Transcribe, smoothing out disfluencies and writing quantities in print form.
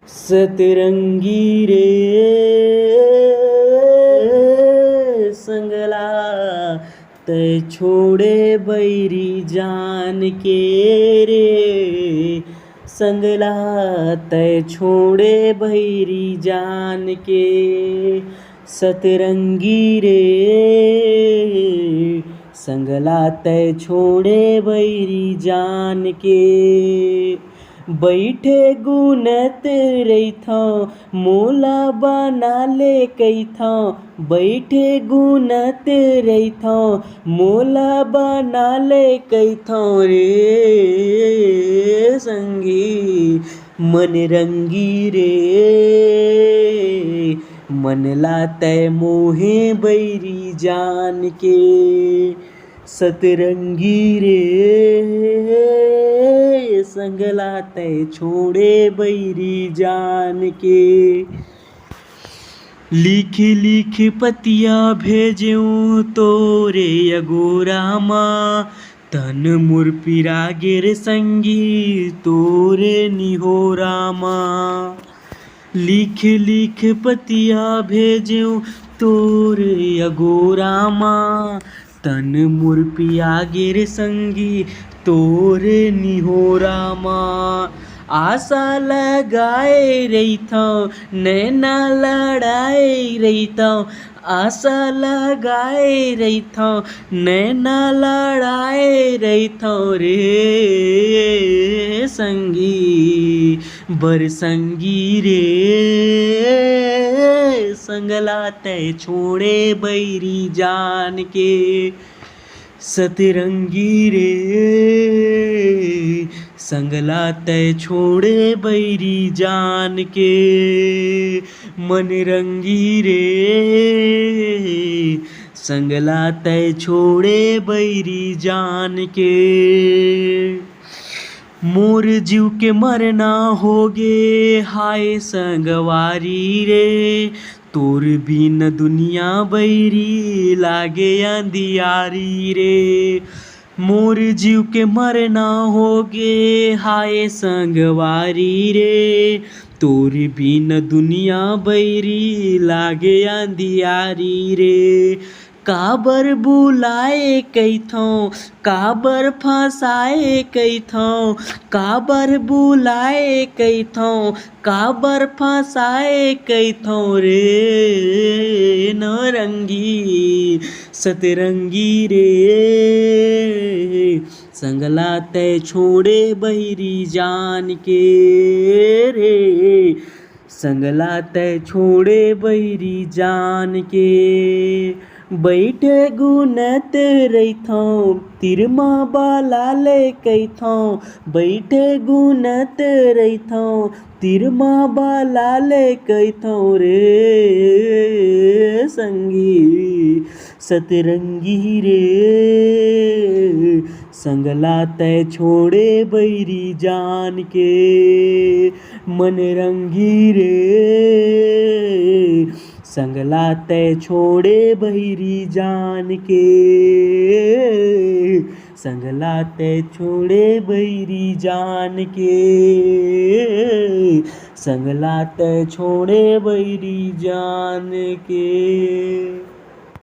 सतरंगी रे संगला तय छोड़े बैरी जान के रे संगला तय छोड़े बैरी जान के। सतरंगी रे संगला तय छोड़े बैरी जान के। बैठे गुनत रहिथौं मोला बना ले कहिथौं बैठे गुनत रहिथौं मोला बना ले कहिथौं रे संगी मन रंगी रे मन ला तय मोहे बैरी जान के। सतरंगी रे संगला तय छोड़े बैरी जान के। लिख लिख पतिया भेजूं तोरे अगोरामा तन मुर पिरा गिर संगी तोरे निहोरामा। लिख लिख पतिया भेजूं तोरे अगोरामा तन मुर पिया गिर संगी तोरे निहोरामा। आशा लगाए रहिथौं नैना लड़ाए रहिथौं आशा लगाए रहिथौं नैना लड़ाए रहिथौं रे संगी बर संगी रे संगला तय छोड़े बैरी जान के। सतरंगी रे संगला तय छोड़े बैरी जान के। मन रंगी रे संगला तय छोड़े बैरी जान के। मोर जीव के मरना होगे हाय संगवारी रे तोर बिन दुनिया बैरी लागे अंधियारी रे। मोर जीव के मरना होगे हाय संगवारी रे तोर बिन दुनिया बैरी लागे अंधियारी रे। काबर बुलाए कहिथौं काबर फंसाए कहिथौं काबर बुलाए कहिथौं काबर फंसाए कहिथौं रे नरंगी सतरंगी रे संगला तय छोड़े बैरी जान के रे संगला तय छोड़े बैरी जान के। बैठे गुनत रहिथौं तिरमा बाला ले कहिथौं बैठे गुनत रहिथौं तिरमा बाला ले कहिथौं रे संगी सतरंगी रे संगला तय छोड़े बैरी जान के। मन रंगी रे संगला तय छोड़े बैरी जान के संगला तय छोड़े बैरी जान के संगला तय छोड़े बैरी जान के।